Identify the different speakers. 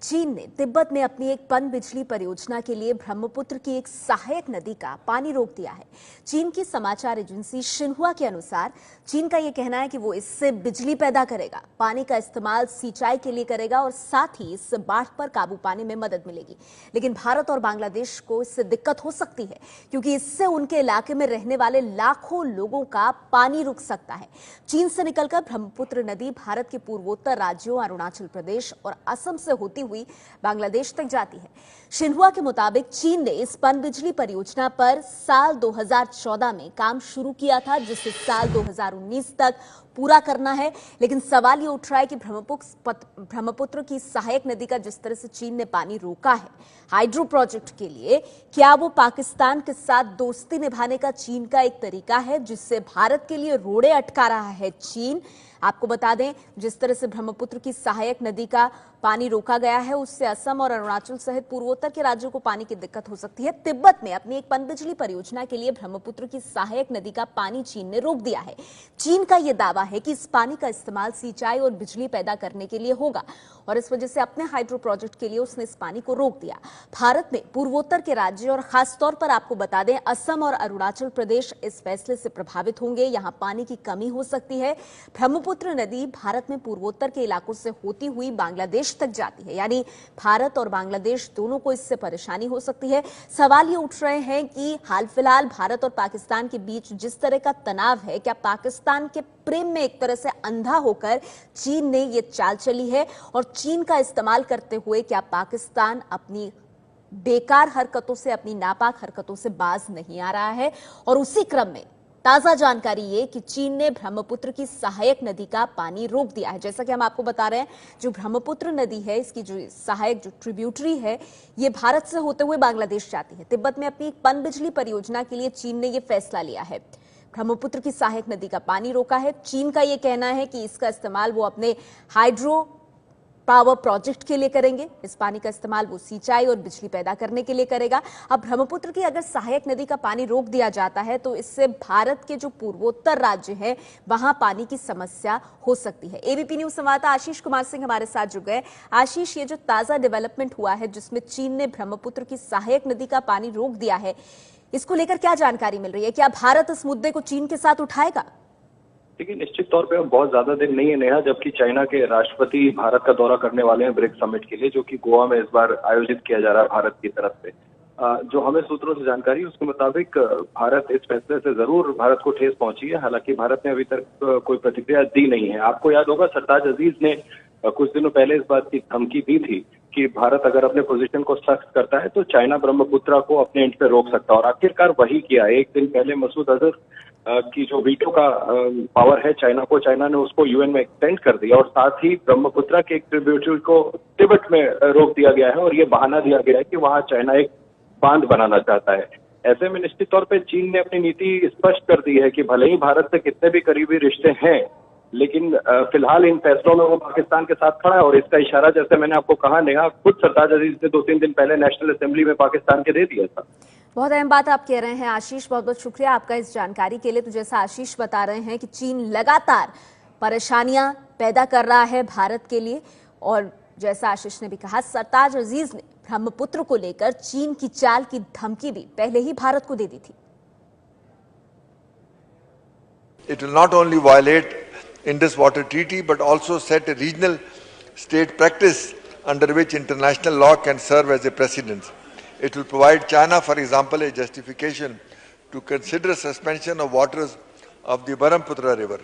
Speaker 1: चीन ने तिब्बत में अपनी एक पनबिजली परियोजना के लिए ब्रह्मपुत्र की एक सहायक नदी का पानी रोक दिया है। चीन की समाचार एजेंसी शिन्हुआ के अनुसार चीन का यह कहना है कि वो इससे बिजली पैदा करेगा, पानी का इस्तेमाल सिंचाई के लिए करेगा और साथ ही इससे बाढ़ पर काबू पाने में मदद मिलेगी। लेकिन भारत और बांग्लादेश को इससे दिक्कत हो सकती है, क्योंकि इससे उनके इलाके में रहने वाले लाखों लोगों का पानी रुक सकता है। चीन से निकलकर ब्रह्मपुत्र नदी भारत के पूर्वोत्तर राज्यों अरुणाचल प्रदेश और असम से होती हुई बांग्लादेश तक जाती है। शिन्हुआ के मुताबिक चीन ने इस पनबिजली परियोजना पर साल 2014 में काम शुरू किया था, जिसे साल 2019 तक पूरा करना है। लेकिन सवाल ये उठ रहा है कि ब्रह्मपुत्र की सहायक नदी का जिस तरह से चीन ने पानी रोका है हाइड्रो प्रोजेक्ट के लिए, क्या वो पाकिस्तान के साथ दोस्ती निभाने का चीन का एक तरीका है, जिससे भारत के लिए रोड़े अटका रहा है चीन? आपको बता दें, जिस तरह से ब्रह्मपुत्र की सहायक नदी का पानी रोका गया है, उससे असम और अरुणाचल सहित पूर्वोत्तर के राज्यों को पानी की दिक्कत हो सकती है। तिब्बत में अपनी एक पनबिजली परियोजना के लिए ब्रह्मपुत्र की सहायक नदी का पानी चीन ने रोक दिया है। चीन का यह दावा है कि इस पानी का इस्तेमाल सिंचाई और बिजली पैदा करने के लिए होगा और इस वजह से अपने हाइड्रो प्रोजेक्ट के लिए उसने इस पानी को रोक दिया। भारत में पूर्वोत्तर के राज्य और खासतौर पर आपको बता दें, असम और अरुणाचल प्रदेश इस फैसले से प्रभावित होंगे। यहां पानी की कमी हो सकती है। ब्रह्मपुत्र नदी भारत में पूर्वोत्तर के इलाकों से होती हुई बांग्लादेश तक जाती है, यानी भारत और बांग्लादेश दोनों को इससे परेशानी हो सकती है। सवाल ये उठ रहे हैं कि हाल फिलहाल भारत और पाकिस्तान के बीच जिस तरह का तनाव है, क्या पाकिस्तान के प्रेम में एक तरह से अंधा होकर चीन ने ये चाल चली है और चीन का इस्तेमाल करते हुए क्या पाकिस्तान अपनी बेकार हरकतों से, अपनी नापाक हरकतों से बाज नहीं आ रहा है? और उसी क्रम में ताजा जानकारी ये कि चीन ने ब्रह्मपुत्र की सहायक नदी का पानी रोक दिया है। जैसा कि हम आपको बता रहे हैं, जो ब्रह्मपुत्र नदी है, इसकी जो सहायक जो ट्रिब्यूटरी है, ये भारत से होते हुए बांग्लादेश जाती है। तिब्बत में अपनी पनबिजली परियोजना के लिए चीन ने यह फैसला लिया है। ब्रह्मपुत्र की सहायक नदी का पानी रोका है। चीन का यह कहना है कि इसका इस्तेमाल वो अपने हाइड्रो पावर प्रोजेक्ट के लिए करेंगे। इस पानी का इस्तेमाल वो सिंचाई और बिजली पैदा करने के लिए करेगा। अब ब्रह्मपुत्र की अगर सहायक नदी का पानी रोक दिया जाता है तो इससे भारत के जो पूर्वोत्तर राज्य हैं वहां पानी की समस्या हो सकती है। एबीपी न्यूज संवाददाता आशीष कुमार सिंह हमारे साथ जुड़ गए। आशीष, ये जो ताजा डेवलपमेंट हुआ है जिसमें चीन ने ब्रह्मपुत्र की सहायक नदी का पानी रोक दिया है, इसको लेकर क्या जानकारी मिल रही है? क्या भारत इस मुद्दे को चीन के साथ उठाएगा?
Speaker 2: देखिए, निश्चित तौर पे अब बहुत ज्यादा दिन नहीं है नेहा, जबकि चाइना के राष्ट्रपति भारत का दौरा करने वाले हैं ब्रिक्स समिट के लिए, जो कि गोवा में इस बार आयोजित किया जा रहा है भारत की तरफ से। जो हमें सूत्रों से जानकारी है उसके मुताबिक भारत इस फैसले से जरूर भारत को ठेस पहुंची है। हालांकि भारत ने अभी तक कोई प्रतिक्रिया दी नहीं है। आपको याद होगा, सरताज अजीज ने कुछ दिनों पहले इस बात की धमकी दी थी कि भारत अगर अपने पोजीशन को सख्त करता है तो चाइना ब्रह्मपुत्र को अपने एंड पे रोक सकता है, और आखिरकार वही किया। एक दिन पहले मसूद अजहर की जो वीटो का पावर है चाइना ने उसको यूएन में एक्सटेंड कर दिया, और साथ ही ब्रह्मपुत्र के एक ट्रिब्यूटरी को तिब्बत में रोक दिया गया है, और ये बहाना दिया गया है कि वहां चाइना एक बांध बनाना चाहता है। ऐसे में निश्चित तौर पर चीन ने अपनी नीति स्पष्ट कर दी है कि भले ही भारत से कितने भी करीबी रिश्ते हैं, लेकिन फिलहाल इन फैसलों में वो पाकिस्तान के साथ खड़ा है। और इसका इशारा, जैसे मैंने आपको कहा नेहा, खुद सरताज अजीज ने 2-3 दिन पहले नेशनल असेंबली में पाकिस्तान के दे दिया था।
Speaker 1: बहुत अहम बात आप कह रहे हैं आशीष, बहुत बहुत शुक्रिया आपका इस जानकारी के लिए। तो जैसा आशीष बता रहे हैं कि चीन लगातार परेशानियां पैदा कर रहा है भारत के लिए, और जैसा आशीष ने भी कहा, सरताज अजीज ने ब्रह्मपुत्र को लेकर चीन की चाल की धमकी भी पहले ही भारत को दे दी थी।
Speaker 3: It will not only violate Indus Water Treaty but also set a regional state practice under which international law can serve as a precedent. It will provide China, for example, a justification to consider suspension of waters of the Brahmaputra river.